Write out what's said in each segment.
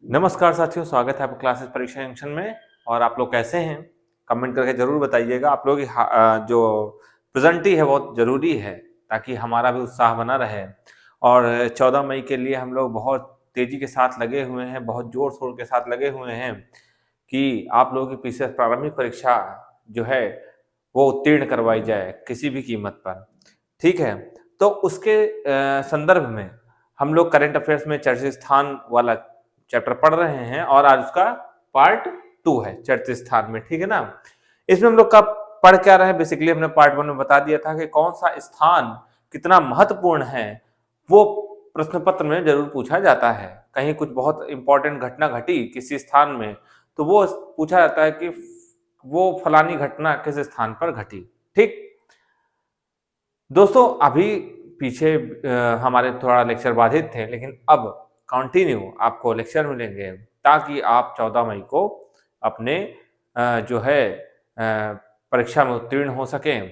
नमस्कार साथियों, स्वागत है आपका क्लासेस परीक्षा जंक्शन में। और आप लोग कैसे हैं? कमेंट करके ज़रूर बताइएगा। आप लोग की जो प्रेजेंटी है बहुत ज़रूरी है, ताकि हमारा भी उत्साह बना रहे। और 14 मई के लिए हम लोग बहुत तेज़ी के साथ लगे हुए हैं, बहुत ज़ोर-शोर के साथ लगे हुए हैं कि आप लोगों की पीसीएस प्रारंभिक परीक्षा जो है, वो उत्तीर्ण करवाई जाए किसी भी कीमत पर। ठीक है? तो उसके संदर्भ में हम लोग करंट अफेयर्स में चर्चित स्थान वाला चैप्टर पढ़ रहे हैं और आज उसका पार्ट 2 है चर्चित स्थान में, ठीक है ना? इसमें हम लोग का पढ़ क्या रहे हैं, बेसिकली हमने पार्ट 1 में बता दिया था कि कौन सा स्थान कितना महत्वपूर्ण है, वो प्रश्न पत्र में जरूर पूछा जाता है। कहीं कुछ बहुत इंपॉर्टेंट घटना घटी किसी स्थान में, तो वो पूछा जाता है कि वो फलानी घटना किस स्थान पर घटी। ठीक दोस्तों, अभी पीछे हमारे थोड़ा लेक्चर बाधित थे, लेकिन अब कंटिन्यू आपको लेक्चर मिलेंगे, ताकि आप 14 मई को अपने जो है परीक्षा में उत्तीर्ण हो सकें।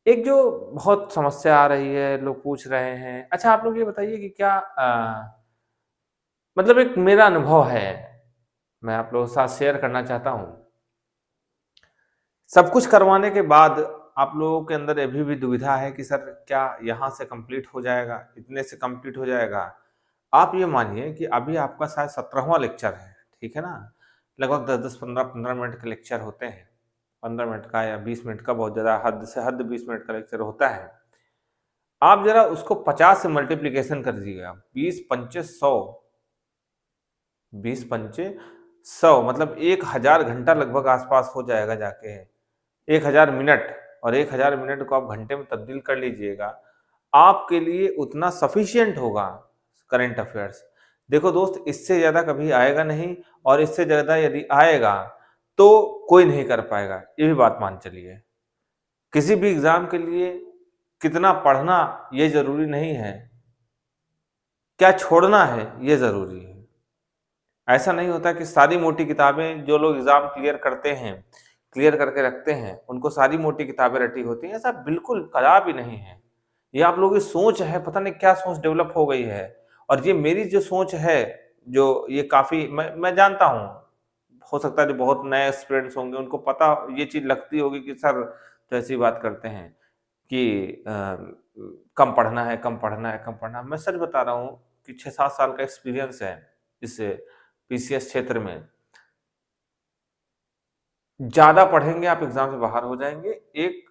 एक जो बहुत समस्या आ रही है, लोग पूछ रहे हैं, अच्छा आप लोग ये बताइए कि क्या मतलब एक मेरा अनुभव है, मैं आप लोगों के साथ शेयर करना चाहता हूँ। सब कुछ करवाने के बाद आप लोगों के अंदर अभी भी दुविधा है कि सर क्या यहाँ से कंप्लीट हो जाएगा, इतने से कंप्लीट हो जाएगा। आप ये मानिए कि अभी आपका शायद 17वां लेक्चर है, ठीक है ना? लगभग 10-10, 15-15 मिनट के लेक्चर होते हैं। 15 मिनट का या 20 मिनट का, बहुत ज़्यादा हद से हद 20 मिनट का लेक्चर होता है। आप ज़रा उसको 50 से मल्टीप्लिकेशन कर दीजिएगा। 20 पंचे 100, 20 पंचे 100 मतलब 1000 घंटा लगभग आसपास हो जाएगा जाके। 1000 मिनट, और 1000 मिनट को आप घंटे में तब्दील कर लीजिएगा, आपके लिए उतना सफिशिएंट होगा करंट अफेयर्स। देखो दोस्त, इससे ज़्यादा कभी आएगा नहीं, और इससे ज़्यादा यदि आएगा तो कोई नहीं कर पाएगा, ये भी बात मान चलिए। किसी भी एग्ज़ाम के लिए कितना पढ़ना ये ज़रूरी नहीं है, क्या छोड़ना है ये ज़रूरी है। ऐसा नहीं होता कि सारी मोटी किताबें जो लोग एग्ज़ाम क्लियर करते हैं, क्लियर करके रखते हैं, उनको सारी मोटी किताबें रटी होती हैं, ऐसा बिल्कुल कदापि नहीं है। ये आप लोगों की सोच है, पता नहीं क्या सोच डेवलप हो गई है। और ये मेरी जो सोच है, जो ये काफ़ी मैं जानता हूँ, हो सकता है जो बहुत नए एस्पिरेंट्स होंगे उनको पता ये चीज़ लगती होगी कि सर तो ऐसी बात करते हैं कि कम पढ़ना है, कम पढ़ना है, कम पढ़ना है। मैं सच बता रहा हूँ कि 6-7 साल का एक्सपीरियंस है इस पीसीएस क्षेत्र में। ज़्यादा पढ़ेंगे आप एग्ज़ाम से बाहर हो जाएँगे। एक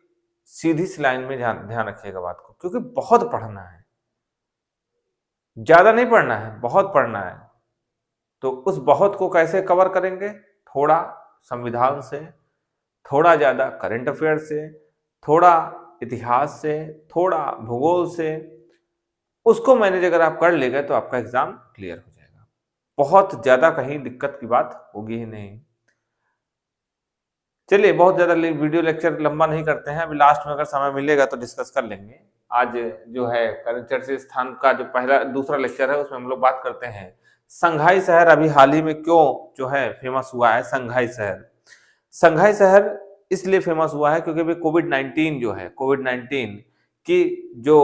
सीधी सी लाइन में ध्यान ध्यान रखिएगा बात को, क्योंकि बहुत पढ़ना है। ज़्यादा नहीं पढ़ना है, बहुत पढ़ना है। तो उस बहुत को कैसे कवर करेंगे? थोड़ा संविधान से, थोड़ा ज़्यादा करंट अफेयर से, थोड़ा इतिहास से, थोड़ा भूगोल से, उसको मैनेज अगर आप कर ले गए तो आपका एग्ज़ाम क्लियर हो जाएगा। बहुत ज़्यादा कहीं दिक्कत की बात होगी ही नहीं। चलिए, बहुत ज़्यादा वीडियो लेक्चर लंबा नहीं करते हैं, अभी लास्ट में अगर समय मिलेगा तो डिस्कस कर लेंगे। आज जो है चर्चित स्थान का जो दूसरा लेक्चर है, उसमें हम लोग बात करते हैं संघाई शहर अभी हाल ही में क्यों जो है फेमस हुआ है। संघाई शहर, संघाई शहर इसलिए फेमस हुआ है क्योंकि अभी कोविड-19 जो है, कोविड-19 की जो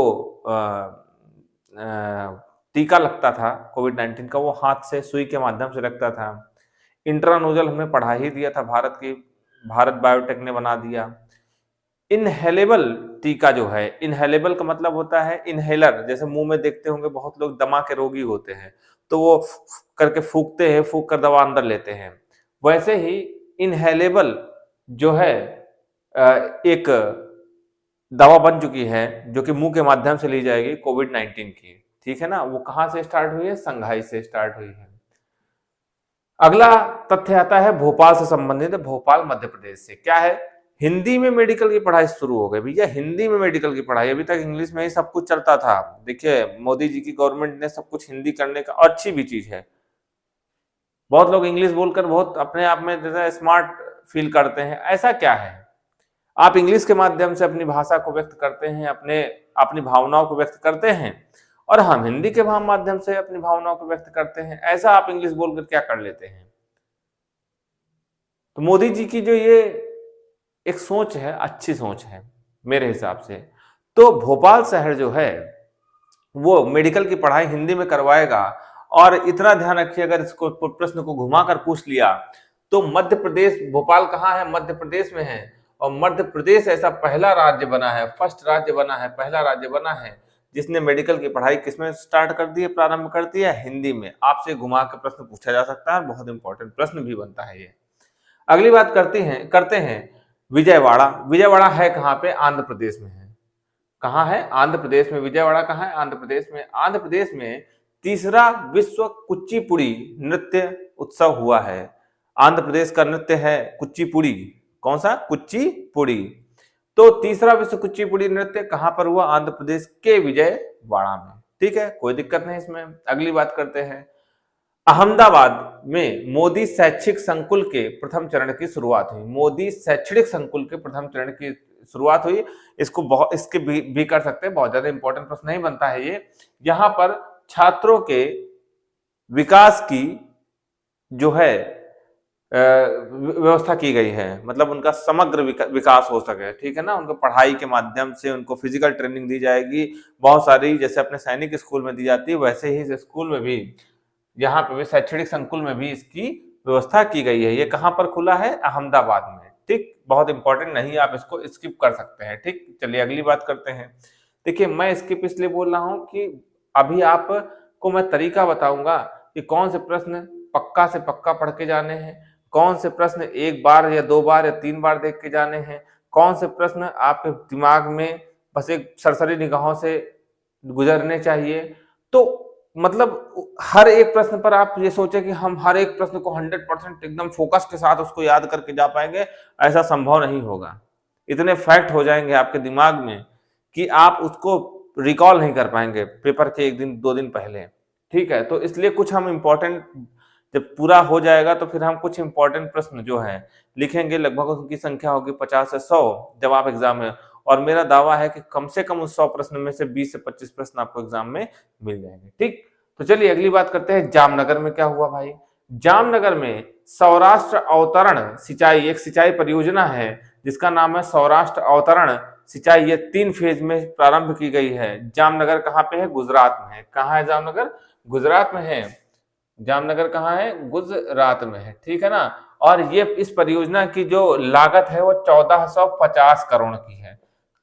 टीका लगता था कोविड-19 का, वो हाथ से सुई के माध्यम से लगता था। इंट्रानोजल हमने पढ़ा ही दिया था, भारत बायोटेक ने बना दिया। इनहेलेबल टीका जो है, इनहेलेबल का मतलब होता है इनहेलर, जैसे मुंह में देखते होंगे बहुत लोग दमा के रोगी होते हैं, तो वो करके फूकते हैं, फूक कर दवा अंदर लेते हैं। वैसे ही इनहेलेबल जो है एक दवा बन चुकी है, जो कि मुंह के माध्यम से ली जाएगी कोविड-19 की, ठीक है ना? वो कहाँ से स्टार्ट हुई है? संघाई से स्टार्ट हुई है। अगला तथ्य आता है भोपाल से संबंधित है, भोपाल मध्य प्रदेश से। क्या है? हिंदी में मेडिकल की पढ़ाई शुरू हो गई भैया, हिंदी में मेडिकल की पढ़ाई। अभी तक इंग्लिश में ही सब कुछ चलता था। देखिए, मोदी जी की गवर्नमेंट ने सब कुछ हिंदी करने का, अच्छी भी चीज है। बहुत लोग इंग्लिश बोलकर बहुत अपने आप में जैसे स्मार्ट फील करते हैं, ऐसा क्या है? आप इंग्लिश के माध्यम से अपनी भाषा को व्यक्त करते हैं, अपनी भावनाओं को व्यक्त करते हैं, और हम हिंदी के माध्यम से अपनी भावनाओं को व्यक्त करते हैं। ऐसा आप इंग्लिश बोलकर क्या कर लेते हैं? तो मोदी जी की जो ये एक सोच है, अच्छी सोच है मेरे हिसाब से। तो भोपाल शहर जो है, वो मेडिकल की पढ़ाई हिंदी में करवाएगा, और इतना ध्यान रखिए, अगर इसको प्रश्न को घुमाकर पूछ लिया तो मध्य प्रदेश, भोपाल कहाँ है? मध्य प्रदेश में है। और मध्य प्रदेश ऐसा पहला राज्य बना है, फर्स्ट राज्य बना है, पहला राज्य बना है जिसने मेडिकल की पढ़ाई किसमें स्टार्ट कर दी है, प्रारंभ कर दी है? हिंदी में। आपसे घुमा के प्रश्न पूछा जा सकता है, बहुत इंपॉर्टेंट प्रश्न भी बनता है ये। अगली बात करते हैं विजयवाड़ा। विजयवाड़ा है कहाँ पे? आंध्र प्रदेश में है। कहाँ है? आंध्र प्रदेश में। विजयवाड़ा कहाँ है? आंध्र प्रदेश में। आंध्र प्रदेश में तीसरा विश्व कुचिपुड़ी नृत्य उत्सव हुआ है। आंध्र प्रदेश का नृत्य है कुचिपुड़ी। कौन सा? कुचिपुड़ी। तो तीसरा विश्व कुचिपुड़ी नृत्य कहां पर हुआ? आंध्र प्रदेश के विजयवाड़ा में। ठीक है, कोई दिक्कत नहीं इसमें। अगली बात करते हैं, अहमदाबाद में मोदी शैक्षिक संकुल के प्रथम चरण की शुरुआत हुई। मोदी शैक्षणिक संकुल के प्रथम चरण की शुरुआत हुई। इसके भी कर सकते हैं, बहुत ज्यादा इंपॉर्टेंट प्रश्न नहीं बनता है ये। यहाँ पर छात्रों के विकास की जो है व्यवस्था की गई है, मतलब उनका समग्र विकास हो सके, ठीक है ना। उनको पढ़ाई के माध्यम से उनको फिजिकल ट्रेनिंग दी जाएगी बहुत सारी, जैसे अपने सैनिक स्कूल में दी जाती है, वैसे ही इस स्कूल में भी, यहाँ पे भी शैक्षणिक संकुल में भी इसकी व्यवस्था की गई है। ये कहाँ पर खुला है? अहमदाबाद में। ठीक, बहुत इंपॉर्टेंट नहीं, आप इसको स्किप कर सकते हैं। ठीक, चलिए अगली बात करते हैं। देखिए, मैं स्किप इसलिए बोल रहा हूँ कि अभी आपको मैं तरीका बताऊंगा कि कौन से प्रश्न पक्का से पक्का पढ़ के जाने हैं, कौन से प्रश्न एक बार या दो बार या तीन बार देख के जाने हैं, कौन से प्रश्न आपके दिमाग में बस एक सरसरी निगाहों से गुजरने चाहिए। तो मतलब हर एक प्रश्न पर आप ये सोचे कि हम हर एक प्रश्न को 100% एकदम फोकस के साथ उसको याद करके जा पाएंगे, ऐसा संभव नहीं होगा। इतने फैक्ट हो जाएंगे आपके दिमाग में कि आप उसको रिकॉल नहीं कर पाएंगे पेपर के एक दिन दो दिन पहले। ठीक है, तो इसलिए कुछ हम इम्पोर्टेंट, जब पूरा हो जाएगा तो फिर हम कुछ इंपॉर्टेंट प्रश्न जो है लिखेंगे, लगभग उनकी संख्या होगी 50 से 100 जब आप एग्जाम में। और मेरा दावा है कि कम से कम उस 100 प्रश्न में से 20 से 25 प्रश्न आपको एग्जाम में मिल जाएंगे। ठीक, तो चलिए अगली बात करते हैं, जामनगर में क्या हुआ भाई? जामनगर में सौराष्ट्र अवतरण सिंचाई, एक सिंचाई परियोजना है जिसका नाम है सौराष्ट्र अवतरण सिंचाई। ये 3 फेज में प्रारंभ की गई है। जामनगर कहाँ पे है? गुजरात में है। कहाँ है जामनगर? गुजरात में है। जामनगर कहाँ है? गुजरात में है। ठीक है ना। और ये इस परियोजना की जो लागत है वो 1450 करोड़ की है।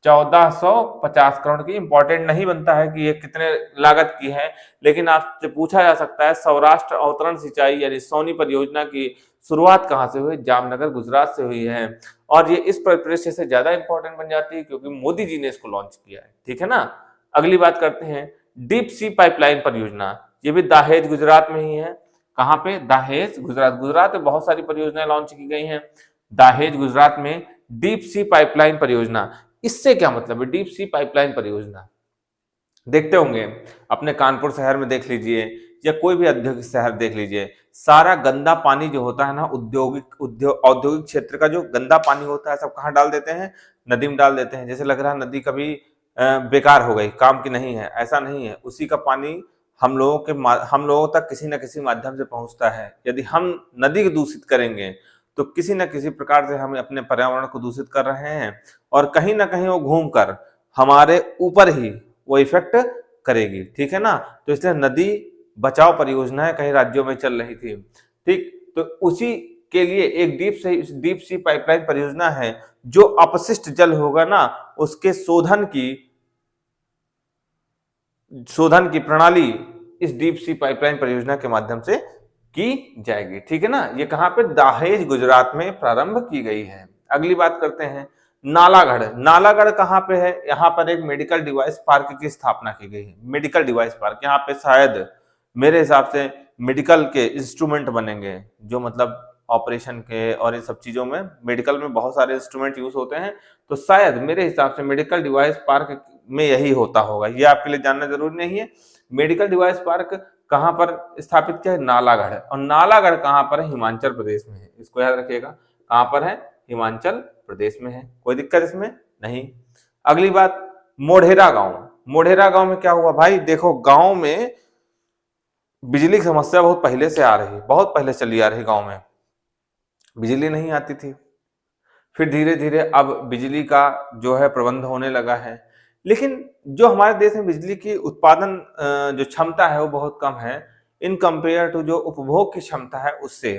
1450 करोड़ की। इंपॉर्टेंट नहीं बनता है कि ये कितने लागत की है, लेकिन आपसे पूछा जा सकता है सौराष्ट्र अवतरण सिंचाई यानी सोनी परियोजना की शुरुआत कहाँ से हुई? जामनगर गुजरात से हुई है। और ये इस परिप्रेक्ष्य से ज्यादा इंपॉर्टेंट बन जाती है क्योंकि मोदी जी ने इसको लॉन्च किया है। ठीक है ना। अगली बात करते हैं, डीप सी पाइपलाइन परियोजना। ये भी दाहेज गुजरात में ही है। कहाँ पे? दाहेज गुजरात। गुजरात में बहुत सारी परियोजनाएं लॉन्च की गई हैं। दाहेज गुजरात में डीप सी पाइपलाइन परियोजना। इससे क्या मतलब है? डीप सी पाइपलाइन परियोजना देखते होंगे अपने कानपुर शहर में देख लीजिए या कोई भी औद्योगिक शहर देख लीजिए, सारा गंदा पानी जो होता है ना, औद्योगिक क्षेत्र का जो गंदा पानी होता है सब कहाँ डाल देते हैं? नदी में डाल देते हैं। जैसे लग रहा है नदी कभी बेकार हो गई, काम की नहीं है, ऐसा नहीं है। उसी का पानी हम लोगों तक किसी न किसी माध्यम से पहुंचता है। यदि हम नदी को दूषित करेंगे तो किसी न किसी प्रकार से हम अपने पर्यावरण को दूषित कर रहे हैं और कहीं ना कहीं वो घूमकर हमारे ऊपर ही वो इफेक्ट करेगी। ठीक है ना। तो इसलिए नदी बचाव परियोजनाएं कई राज्यों में चल रही थी। ठीक, तो उसी के लिए एक डीप सी पाइपलाइन परियोजना है जो अपशिष्ट जल होगा ना उसके शोधन की प्रणाली इस डीप सी पाइपलाइन परियोजना के माध्यम से की जाएगी। ठीक है ना। ये कहां पे? दाहेज गुजरात में प्रारंभ की गई है। अगली बात करते हैं, नालागढ़। नालागढ़ कहां पे है? यहाँ पर एक मेडिकल डिवाइस पार्क की स्थापना की गई है। मेडिकल डिवाइस पार्क, यहाँ पे शायद मेरे हिसाब से मेडिकल के इंस्ट्रूमेंट बनेंगे, जो मतलब ऑपरेशन के और इन सब चीजों में मेडिकल में बहुत सारे इंस्ट्रूमेंट यूज होते हैं। तो शायद मेरे हिसाब से मेडिकल डिवाइस पार्क में यही होता होगा। ये आपके लिए जानना जरूरी नहीं है। मेडिकल डिवाइस पार्क कहां पर स्थापित किया है? नालागढ़। और नालागढ़ कहां पर है? हिमाचल प्रदेश में है। इसको याद रखिएगा, कहां पर है? हिमाचल प्रदेश में है। कोई दिक्कत इसमें नहीं। अगली बात, मोढेरा गांव। मोढेरा गांव में क्या हुआ भाई? देखो, गांव में बिजली की समस्या बहुत पहले से आ रही, बहुत पहले चली आ रही। गांव में बिजली नहीं आती थी, फिर धीरे धीरे अब बिजली का जो है प्रबंध होने लगा है। लेकिन जो हमारे देश में बिजली की उत्पादन जो क्षमता है वो बहुत कम है। इन कंपेयर टू जो उपभोग की क्षमता है उससे।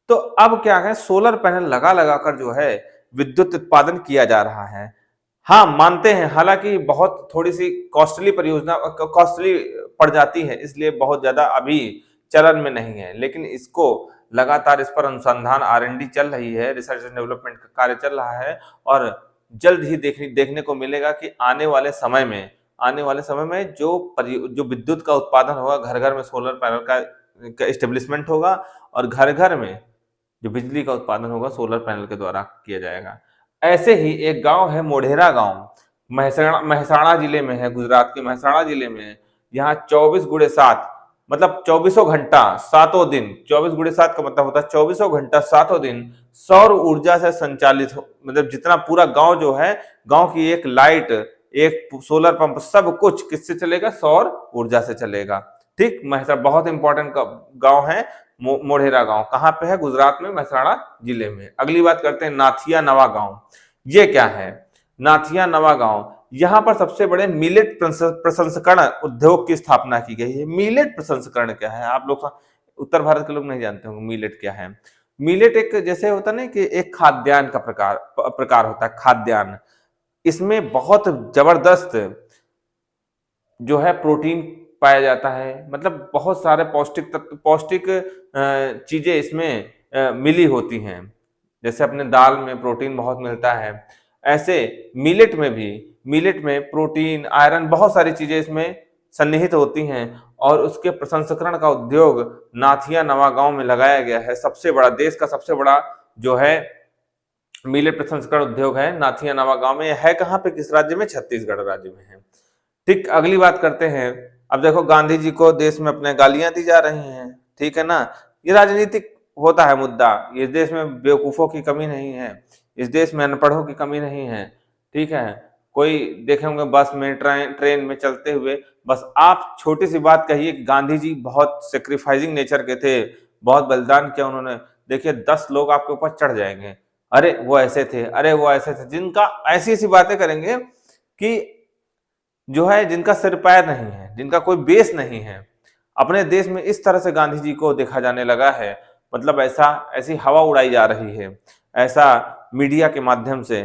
तो अब क्या है, सोलर पैनल लगा लगा कर जो है विद्युत उत्पादन किया जा रहा है। हाँ, मानते हैं हालांकि बहुत थोड़ी सी कॉस्टली परियोजना, कॉस्टली पड़ जाती है, इसलिए बहुत ज्यादा अभी चलन में नहीं है, लेकिन इसको लगातार इस पर अनुसंधान R&D चल रही है, रिसर्च एंड डेवलपमेंट का कार्य चल रहा है, और जल्द ही देखने को मिलेगा कि आने वाले समय में जो विद्युत का उत्पादन होगा, घर घर में सोलर पैनल का इस्टेब्लिशमेंट होगा, और घर घर में जो बिजली का उत्पादन होगा सोलर पैनल के द्वारा किया जाएगा। ऐसे ही एक गांव है मोढेरा गांव, महसाणा जिले में है, गुजरात के महसाणा जिले में है। यहाँ 24x7 मतलब चौबीसों घंटा सातों दिन, 24x7 का मतलब होता है चौबीसों घंटा सातों दिन सौर ऊर्जा से संचालित हो, मतलब जितना पूरा गांव जो है, गांव की एक लाइट, एक सोलर पंप, सब कुछ किससे चलेगा? सौर ऊर्जा से चलेगा। ठीक, महसा बहुत इंपॉर्टेंट गांव है मोढेरा गांव। कहाँ पे है? गुजरात में, महसाणा जिले में। अगली बात करते हैं नाथिया नवा गांव। ये क्या है? नाथिया नवा गांव, यहाँ पर सबसे बड़े मिलेट प्रसंस्करण उद्योग की स्थापना की गई है। मिलेट प्रसंस्करण क्या है? आप लोग उत्तर भारत के लोग नहीं जानते होंगे मिलेट क्या है। मिलेट एक जैसे होता है ना कि एक खाद्यान्न का प्रकार होता है, खाद्यान्न। इसमें बहुत जबरदस्त जो है प्रोटीन पाया जाता है, मतलब बहुत सारे पौष्टिक तत्व, पौष्टिक चीजें इसमें मिली होती हैं। जैसे अपने दाल में प्रोटीन बहुत मिलता है, ऐसे मिलेट में प्रोटीन, आयरन, बहुत सारी चीजें इसमें सन्निहित होती हैं, और उसके प्रसंस्करण का उद्योग नाथिया नवा गांव में लगाया गया है। सबसे बड़ा, देश का सबसे बड़ा जो है मिलेट प्रसंस्करण उद्योग है नाथिया नवा गांव में। है कहाँ पे, किस राज्य में? छत्तीसगढ़ राज्य में है। ठीक, अगली बात करते हैं। अब देखो, गांधी जी को देश में अपने गालियां दी जा रही हैं, ठीक है ना। ये राजनीतिक होता है मुद्दा। इस देश में बेवकूफों की कमी नहीं है, इस देश में अनपढ़ों की कमी नहीं है, ठीक है। कोई देखे होंगे बस में, ट्रेन में चलते हुए, बस आप छोटी सी बात कहिए, गांधी जी बहुत सेक्रीफाइसिंग नेचर के थे, बहुत बलिदान किया उन्होंने, देखिए 10 लोग आपके ऊपर चढ़ जाएंगे, अरे वो ऐसे थे, अरे वो ऐसे थे, जिनका ऐसी ऐसी बातें करेंगे कि जो है जिनका सिर पैर नहीं है, जिनका कोई बेस नहीं है। अपने देश में इस तरह से गांधी जी को देखा जाने लगा है, मतलब ऐसी हवा उड़ाई जा रही है, ऐसा मीडिया के माध्यम से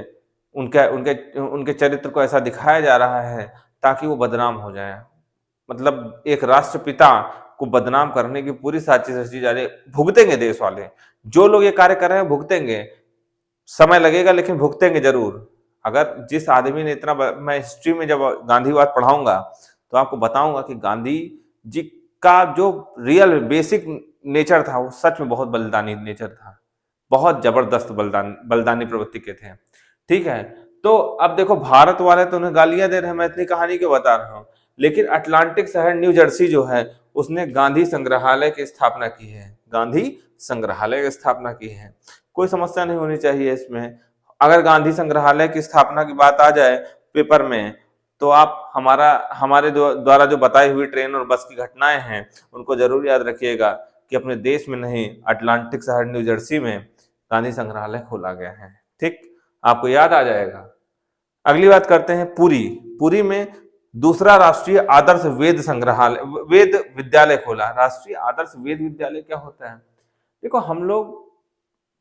उनके उनके उनके चरित्र को ऐसा दिखाया जा रहा है ताकि वो बदनाम हो जाए। मतलब एक राष्ट्रपिता को बदनाम करने की पूरी साजिश रची जा रही है। भुगतेंगे देश वाले, जो लोग ये कार्य कर रहे हैं भुगतेंगे, समय लगेगा लेकिन भुगतेंगे जरूर। अगर जिस आदमी ने मैं हिस्ट्री में जब गांधीवाद पढ़ाऊंगा तो आपको बताऊंगा कि गांधी जी का जो रियल बेसिक नेचर था वो सच में बहुत बलिदानी नेचर था, बहुत जबरदस्त बलिदानी प्रवृत्ति के थे, ठीक है। तो अब देखो, भारत वाले तो उन्हें गालियां दे रहे हैं, मैं इतनी कहानी क्यों बता रहा हूँ, लेकिन अटलांटिक शहर न्यू जर्सी जो है उसने गांधी संग्रहालय की स्थापना की है, गांधी संग्रहालय की स्थापना की है। कोई समस्या नहीं होनी चाहिए इसमें। अगर गांधी संग्रहालय की स्थापना की बात आ जाए पेपर में, तो आप हमारे द्वारा जो बताई हुई ट्रेन और बस की घटनाएं हैं उनको जरूर याद रखिएगा कि अपने देश में नहीं, अटलांटिक शहर न्यू जर्सी में गांधी संग्रहालय खोला गया है। ठीक, आपको याद आ जाएगा। अगली बात करते हैं पुरी। पुरी में दूसरा राष्ट्रीय आदर्श वेद विद्यालय खोला। राष्ट्रीय आदर्श वेद विद्यालय क्या होता है? देखो, हम लोग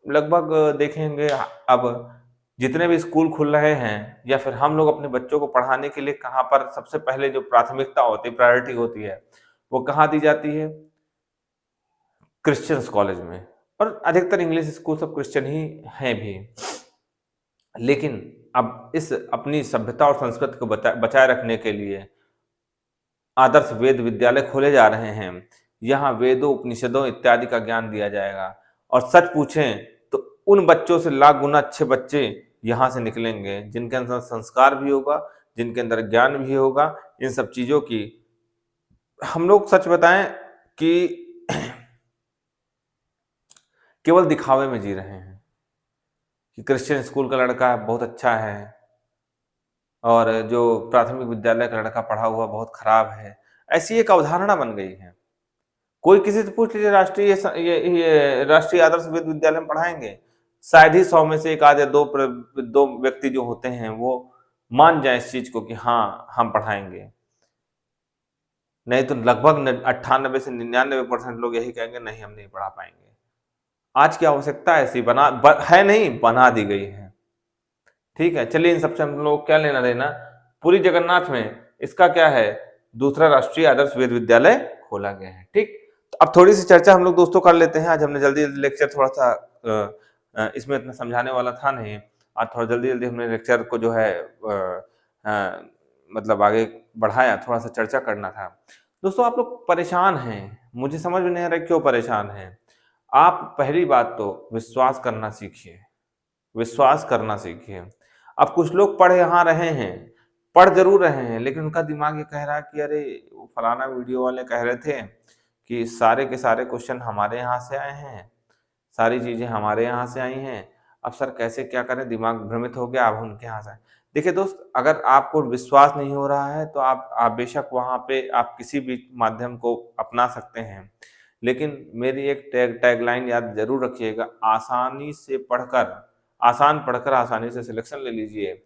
लगभग देखेंगे अब जितने भी स्कूल खुल रहे हैं, या फिर हम लोग अपने बच्चों को पढ़ाने के लिए कहाँ पर सबसे पहले जो प्राथमिकता होती है, प्रायोरिटी होती है, वो कहाँ दी जाती है? क्रिश्चियंस कॉलेज में। और अधिकतर इंग्लिश स्कूल सब क्रिश्चियन ही हैं भी। लेकिन अब इस अपनी सभ्यता और संस्कृति को बचाए रखने के लिए आदर्श वेद विद्यालय खोले जा रहे हैं। यहाँ वेदों, उपनिषदों इत्यादि का ज्ञान दिया जाएगा। और सच पूछें तो उन बच्चों से लाख गुना अच्छे बच्चे यहाँ से निकलेंगे जिनके अंदर संस्कार भी होगा, जिनके अंदर ज्ञान भी होगा। इन सब चीजों की हम लोग सच बताएं कि केवल दिखावे में जी रहे हैं कि क्रिश्चियन स्कूल का लड़का बहुत अच्छा है और जो प्राथमिक विद्यालय का लड़का पढ़ा हुआ बहुत खराब है। ऐसी एक अवधारणा बन गई है। कोई किसी से पूछ लीजिए ये राष्ट्रीय आदर्श विद्यालय में पढ़ाएंगे, शायद ही 100 में से एक आध या दो व्यक्ति जो होते हैं वो मान जाए इस चीज को कि हाँ हम पढ़ाएंगे। नहीं तो लगभग 98 से 99% लोग यही कहेंगे नहीं हम नहीं पढ़ा पाएंगे। आज की आवश्यकता ऐसी है नहीं, बना दी गई है। ठीक है, चलिए इन सबसे हम लोग क्या लेना देना। पुरी जगन्नाथ में इसका क्या है, दूसरा राष्ट्रीय आदर्श वेद विद्यालय खोला गया है। ठीक, तो अब थोड़ी सी चर्चा हम लोग दोस्तों कर लेते हैं। आज हमने जल्दी जल्दी लेक्चर थोड़ा सा इसमें इतना समझाने वाला था नहीं, आज थोड़ा जल्दी जल्दी हमने लेक्चर को जो है मतलब आगे बढ़ाया, थोड़ा सा चर्चा करना था। दोस्तों आप लोग परेशान हैं, मुझे समझ में नहीं आ रहा क्यों परेशान हैं। आप पहली बात तो विश्वास करना सीखिए, विश्वास करना सीखिए। अब कुछ लोग पढ़ यहाँ रहे हैं, पढ़ ज़रूर रहे हैं, लेकिन उनका दिमाग ये कह रहा है कि अरे वो फलाना वीडियो वाले कह रहे थे कि सारे के सारे क्वेश्चन हमारे यहाँ से आए हैं, सारी चीज़ें हमारे यहाँ से आई हैं। अब सर कैसे क्या करें, दिमाग भ्रमित हो गया, अब उनके यहाँ से आए। देखिए दोस्त, अगर आपको विश्वास नहीं हो रहा है तो आप बेशक वहाँ पे आप किसी भी माध्यम को अपना सकते हैं। लेकिन मेरी एक टैगलाइन याद ज़रूर रखिएगा, आसान पढ़कर आसानी से सिलेक्शन ले लीजिए।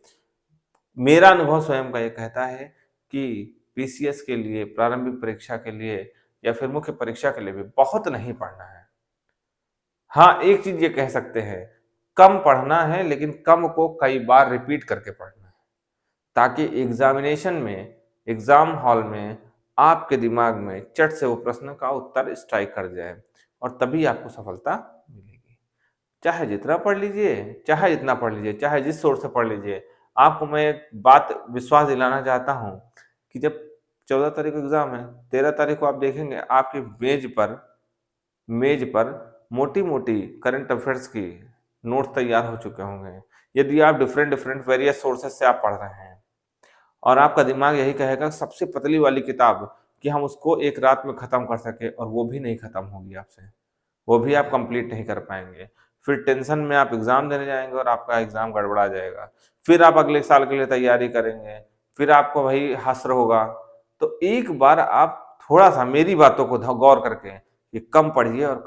मेरा अनुभव स्वयं का ये कहता है कि पीसीएस के लिए, प्रारंभिक परीक्षा के लिए या फिर मुख्य परीक्षा के लिए भी बहुत नहीं पढ़ना है। हाँ, एक चीज़ ये कह सकते हैं, कम पढ़ना है लेकिन कम को कई बार रिपीट करके पढ़ना है, ताकि एग्ज़ामिनेशन में, एग्ज़ाम हॉल में आपके दिमाग में चट से वो प्रश्न का उत्तर स्ट्राइक कर जाए और तभी आपको सफलता मिलेगी। चाहे जितना पढ़ लीजिए, चाहे जितना पढ़ लीजिए, चाहे जिस सोर्स से पढ़ लीजिए। आपको मैं एक बात विश्वास दिलाना चाहता हूँ कि जब 14 तारीख को एग्ज़ाम है, 13 तारीख को आप देखेंगे आपकी मेज़ पर मोटी-मोटी करंट अफ़ेयर्स की नोट्स तैयार हो चुके होंगे। यदि आप डिफरेंट वेरियस सोर्सेज़ से आप पढ़ रहे हैं और आपका दिमाग यही कहेगा सबसे पतली वाली किताब कि हम उसको एक रात में ख़त्म कर सकें, और वो भी नहीं ख़त्म होगी आपसे। वो भी आप कंप्लीट नहीं कर पाएँगे। फिर टेंशन में आप एग्ज़ाम देने जाएँगे और आपका एग्ज़ाम गड़बड़ा जाएगा। फिर आप अगले साल के लिए तैयारी करेंगे, फिर आपको वही हश्र होगा। तो एक बार आप थोड़ा-सा मेरी बातों को गौर करके कि कम पढ़िए और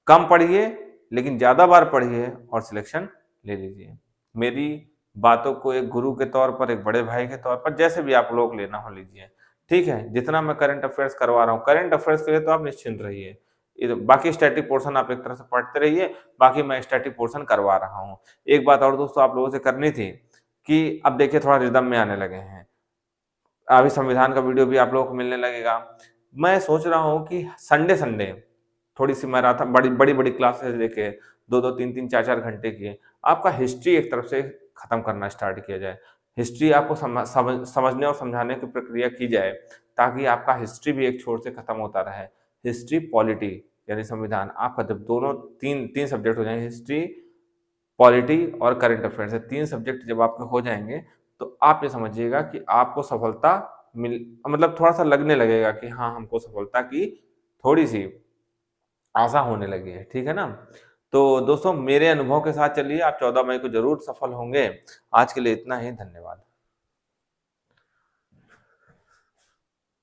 कम पढ़िए लेकिन ज़्यादा बार पढ़िए और सिलेक्शन ले लीजिए। मेरी बातों को एक गुरु के तौर पर, एक बड़े भाई के तौर पर, जैसे भी आप लोग लेना हो लीजिए। ठीक है? जितना मैं करंट अफ़ेयर्स करवा रहा हूँ, करंट अफ़ेयर्स के लिए तो आप निश्चिंत रहिए। बाकी स्टैटिक पोर्शन आप एक तरह से पढ़ते रहिए, बाकी मैं स्टैटिक पोर्शन करवा रहा हूँ। एक बात और दोस्तों आप लोगों से करनी थी कि अब देखिए थोड़ा रिदम में आने लगे हैं। अभी संविधान का वीडियो भी आप लोगों को मिलने लगेगा। मैं सोच रहा हूँ कि संडे-संडे थोड़ी-सी मैराथन, बड़ी-बड़ी क्लासेस लेके 2-2, 3-3, 4-4 घंटे की आपका हिस्ट्री एक तरफ से खत्म करना स्टार्ट किया जाए। हिस्ट्री आपको समझने और समझाने की प्रक्रिया की जाए, ताकि आपका हिस्ट्री भी एक छोर से खत्म होता रहे। हिस्ट्री, पॉलिटी यानी संविधान, आपका जब दोनों 3 सब्जेक्ट हो जाएँगे, हिस्ट्री, पॉलिटी और करंट अफेयर्स, ये 3 सब्जेक्ट जब आपके हो जाएँगे, तो आप ये समझिएगा कि आपको सफलता मिल मतलब थोड़ा-सा लगने लगेगा कि हाँ, हमको सफलता की थोड़ी-सी आशा होने लगी है, ठीक है ना? तो दोस्तों मेरे अनुभव के साथ चलिए, आप 14 मई को ज़रूर सफल होंगे। आज के लिए इतना ही, धन्यवाद।